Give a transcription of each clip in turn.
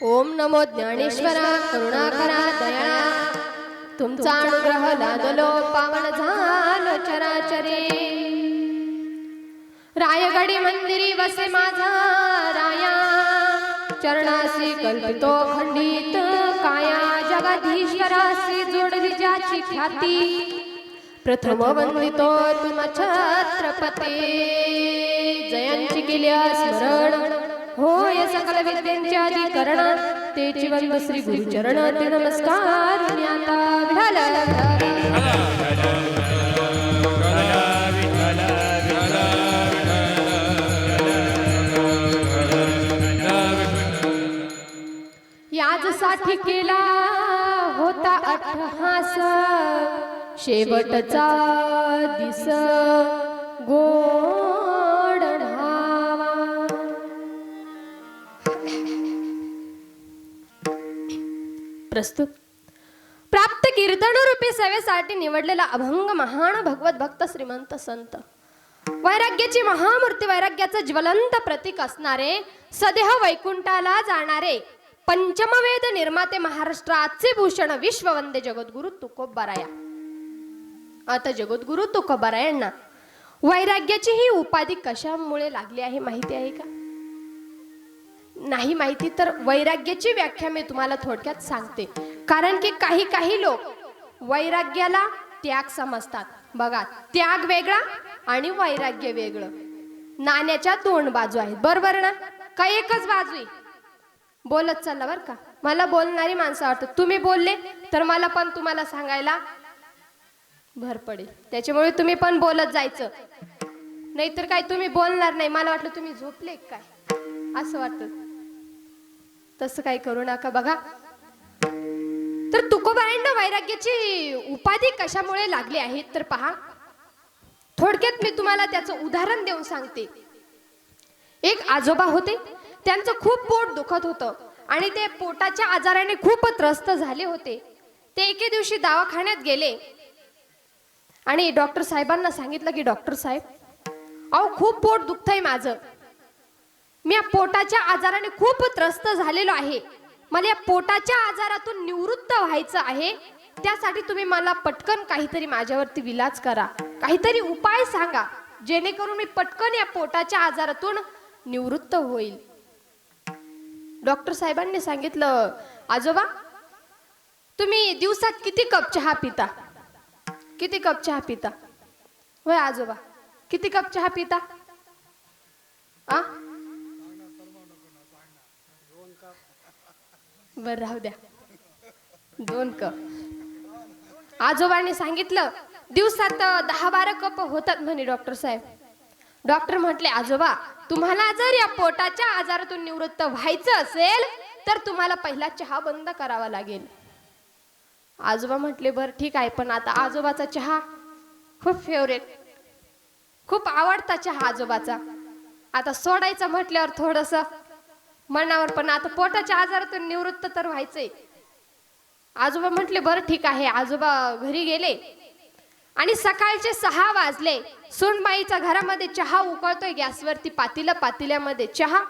ओम नमो ज्ञानेश्वरा करुणाकरा दयाळा तुमचा अनुग्रह लादलो पावन झालो चराचरे रायगडी मंदिरी वसे माझा राया चरणासी कल्पितो खंडित काया जगाधीश्वरासी जोडली ज्याची ख्याती प्रथम वंदितो तुम छत्रपती जयांची केल्या स्मरण होय सकल विद्यांचे अधिकरण तेची वंद श्री गुरुचरण ते नमस्कार आता याजसाठी केला होता अट्टहास शेवटचा दिस गोड ढावा प्रस्तुत प्राप्त कीर्तन रूपी सेवेसाठी निवडलेला अभंग महान भगवत भक्त श्रीमंत संत वैराग्याची महामूर्ती वैराग्याचं ज्वलंत प्रतीक असणारे सदेह वैकुंठाला जाणारे पंचमवेद निर्माते महाराष्ट्राचे भूषण विश्ववंदे जगद्गुरु तुकोबाराया. आता जगद्गुरु तुकोबारायांना वैराग्याची ही उपाधी कशामुळे लागली आहे माहिती आहे का? नाही माहिती तर वैराग्याची व्याख्या मी तुम्हाला थोडक्यात सांगते. कारण की काही लोक वैराग्याला त्याग समजतात. बघा, त्याग वेगळा आणि वैराग्य वेगळं. नाण्याच्या दोन बाजू आहेत, बरोबर ना? का एकच बाजू आहे? बोलत चालला बर का. मला बोलणारी माणसं वाटत, तुम्ही बोलले तर मला पण तुम्हाला सांगायला भर पडेल. त्याच्यामुळे तुम्ही पण बोलत जायचं, नाहीतर काय तुम्ही बोलणार नाही. मला वाटलं तुम्ही झोपले काय असं वाटत. तसं काही करू नका. बघा, तर तुकोबारायांना वैराग्याची उपाधी कशामुळे लागली आहे तर पहा. थोडक्यात मी तुम्हाला त्याचं उदाहरण देऊन सांगते. एक आजोबा होते, त्यांचं खूप पोट दुखत होतं आणि ते पोटाच्या आजाराने खूप त्रस्त झाले होते. ते एके दिवशी दवाखान्यात गेले आणि डॉक्टर साहेबांना सांगितलं की डॉक्टर साहेब, अहो खूप पोट दुखतंय माझं, मी या पोटाच्या आजाराने खूप त्रस्त झालेलो आहे, मला या पोटाच्या आजारातून निवृत्त व्हायचं आहे, त्यासाठी तुम्ही मला पटकन काहीतरी माझ्यावरती विलाज करा, काहीतरी उपाय सांगा जेणेकरून मी पटकन या पोटाच्या आजारातून निवृत्त होईल. डॉक्टर साहेबांनी सांगितलं, आजोबा तुम्ही दिवसात किती कप चहा पिता? किती कप चहा पिता? होय आजोबा, किती कप चहा पिता? आ बर राहू द्या, 2 कप. आजोबांनी सांगितलं दिवसात 10-12 कप होतात म्हणे डॉक्टर साहेब. डॉक्टर म्हटले, आजोबा तुम्हाला जर या पोटाच्या आजारातून निवृत्त व्हायचं असेल तर तुम्हाला पहिला चहा बंद करावा लागेल. आजोबा म्हटले, बर ठीक आहे, पण आता आजोबाचा चहा खूप फेवरेट, खूप आवडता चहा आजोबाचा, आता सोडायचं म्हटल्यावर थोडस मनावर, पण आता पोटाच्या आजारातून निवृत्त तर व्हायचंय. आजोबा म्हटले, बर ठीक आहे. आजोबा घरी गेले आणि सकाळचे 6 वाजले. सोनबाईच्या घरामध्ये चहा उकळतोय गॅसवरती, पातेल्यामध्ये चहा,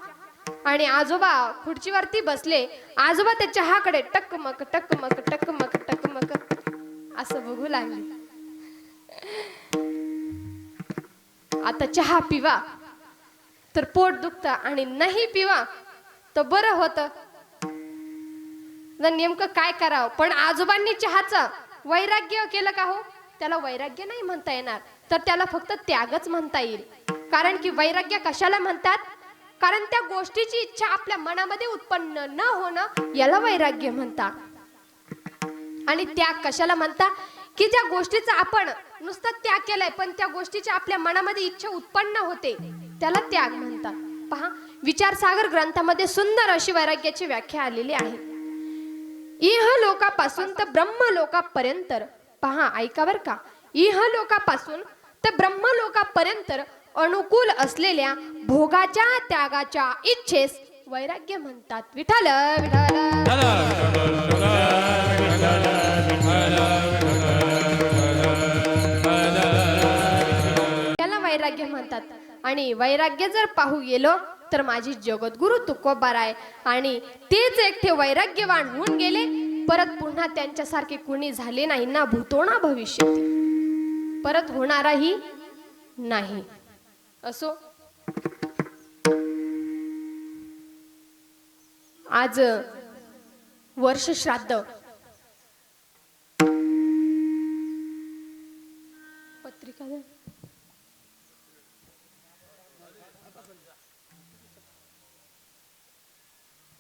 आणि आजोबा खुर्चीवरती बसले. आजोबा त्या चहाकडे टकमक टकमक टकमक टकमक असं बघू लागले. आता चहा पिवा तर पोट दुखतं आणि नाही पिवा तर बरं होतं. नेमकं काय करावं? पण आजोबांनी चहाचं वैराग्य केलं का हो? त्याला वैराग्य नाही म्हणता येणार, तर त्याला फक्त त्यागच म्हणता येईल. कारण की वैराग्य कशाला म्हणतात? कारण त्या गोष्टीची इच्छा आपल्या मनामध्ये उत्पन्न न होणं याला वैराग्य म्हणतात. आणि त्याग कशाला म्हणतात? की ज्या गोष्टीचा आपण नुसता त्याग केलाय पण त्या गोष्टीची आपल्या मनामध्ये इच्छा उत्पन्न होते त्याला त्याग म्हणतात. पहा, विचारसागर ग्रंथामध्ये सुंदर अशी वैराग्याची व्याख्या आलेली आहे. इह लोकापासून तर ब्रह्म लोकापर्यंत, पहा ऐका बर का, इह लोकापासून तर ब्रह्म लोकापर्यंत अनुकूल असलेल्या भोगाच्या त्यागाच्या इच्छेस वैराग्य म्हणतात. विठ्ठल त्याला वैराग्य म्हणतात. आणि वैराग्य जर पाहू गेलो तर माझी जगद्गुरु तुकोबाराय आणि तेच एकटे वैराग्यवान होऊन गेले. परत पुन्हा त्यांच्यासारखे कुणी झाले नाही ना भूतो ना भविष्यती, परत होणाराही नाही. असो, आज वर्ष श्राद्ध. पत्रिका द्या.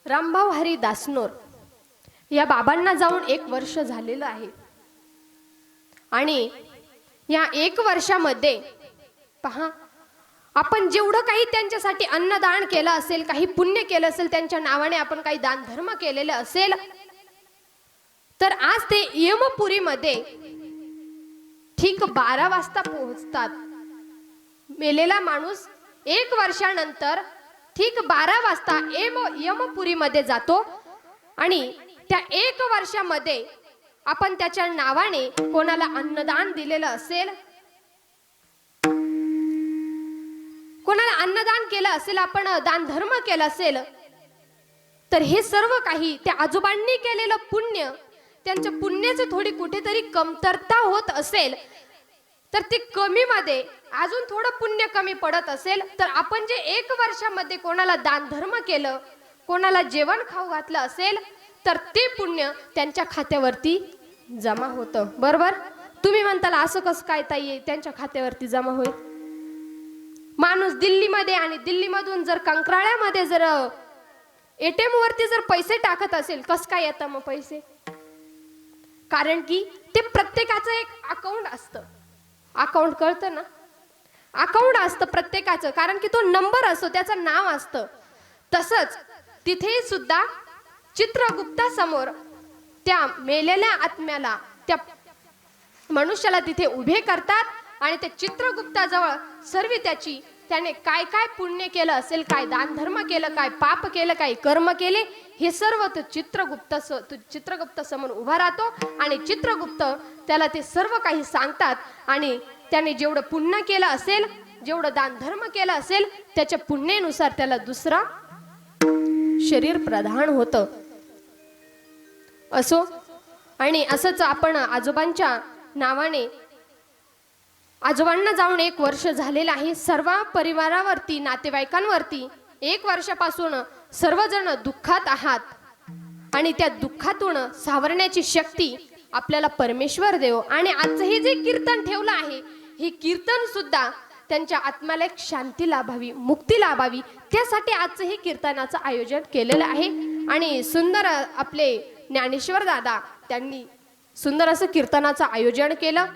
रामभाऊ हरी दासनोर या बाबांना जाऊन 1 वर्ष झालेलं आहे. आणि या 1 वर्षामध्ये पहा, आपण जेवढं काही त्यांच्यासाठी अन्नदान केलं असेल, काही पुण्य केलं असेल, त्यांच्या नावाने आपण काही दान धर्म केलेले असेल, तर आज ते यमपुरीमध्ये ठीक 12 वाजता पोहोचतात. मेलेला माणूस 1 वर्षानंतर ठीक 12 वाजता यमपुरीमध्ये जातो. आणि त्या 1 वर्षामध्ये आपण त्याच्या नावाने कोणाला अन्नदान दिलेलं असेल, कोणाला अन्नदान केलं असेल, आपण दान धर्म केलं असेल, तर हे सर्व काही त्या आजोबांनी केलेलं पुण्य, त्यांच्या पुण्याची थोडी कुठेतरी कमतरता होत असेल, तर ते कमीमध्ये अजून थोडं पुण्य कमी पडत असेल, तर आपण जे 1 वर्षामध्ये कोणाला दान धर्म केलं, कोणाला जेवण खाऊ घातलं असेल, तर ते पुण्य त्यांच्या खात्यावरती जमा होतं. बरोबर? तुम्ही म्हणताल असं कसं काय ताई त्यांच्या खात्यावरती जमा होईल? माणूस दिल्लीमध्ये आणि दिल्लीमधून जर कंकराळ्यामध्ये जर ATM वरती जर पैसे टाकत असेल, कसं काय येतं मग पैसे? कारण की ते प्रत्येकाचं एक अकाउंट असतं. अकाउंट कळतं ना? अकाउंट असतं प्रत्येकाचं, कारण की तो नंबर असतो, त्याचं नाव असतं. तसंच तिथे सुद्धा चित्रगुप्तासमोर त्या मेलेल्या आत्म्याला, त्या मनुष्याला तिथे उभे करतात आणि त्या चित्रगुप्ताजवळ सर्व त्याने काय काय पुण्य केलं असेल, काय दान धर्म केलं, काय पाप केलं, काय कर्म केले, हे सर्व तो चित्रगुप्त समोर उभा राहतो. आणि चित्रगुप्त त्याला ते सर्व काही सांगतात. आणि त्याने जेवढं पुण्य केलं असेल, जेवढं दान धर्म केलं असेल, त्याच्या पुण्यानुसार त्याला दुसरा शरीर प्रदान होतं. असो, आणि असंच आपण आजोबांच्या नावाने, आजोबांना जाऊन 1 वर्ष झालेलं आहे. सर्व परिवारावरती, नातेवाईकांवरती 1 वर्षापासून सर्वजण दुःखात आहात. आणि त्या दुःखातून सावरण्याची शक्ती आपल्याला परमेश्वर देव. आणि आजचं हे जे कीर्तन ठेवलं आहे, हे कीर्तन सुद्धा त्यांच्या आत्म्याला एक शांती लाभावी, मुक्ती लाभावी, त्यासाठी आजचं हे कीर्तनाचं आयोजन केलेलं आहे. आणि सुंदर आपले ज्ञानेश्वर दादा त्यांनी सुंदर असं कीर्तनाचं आयोजन केलं.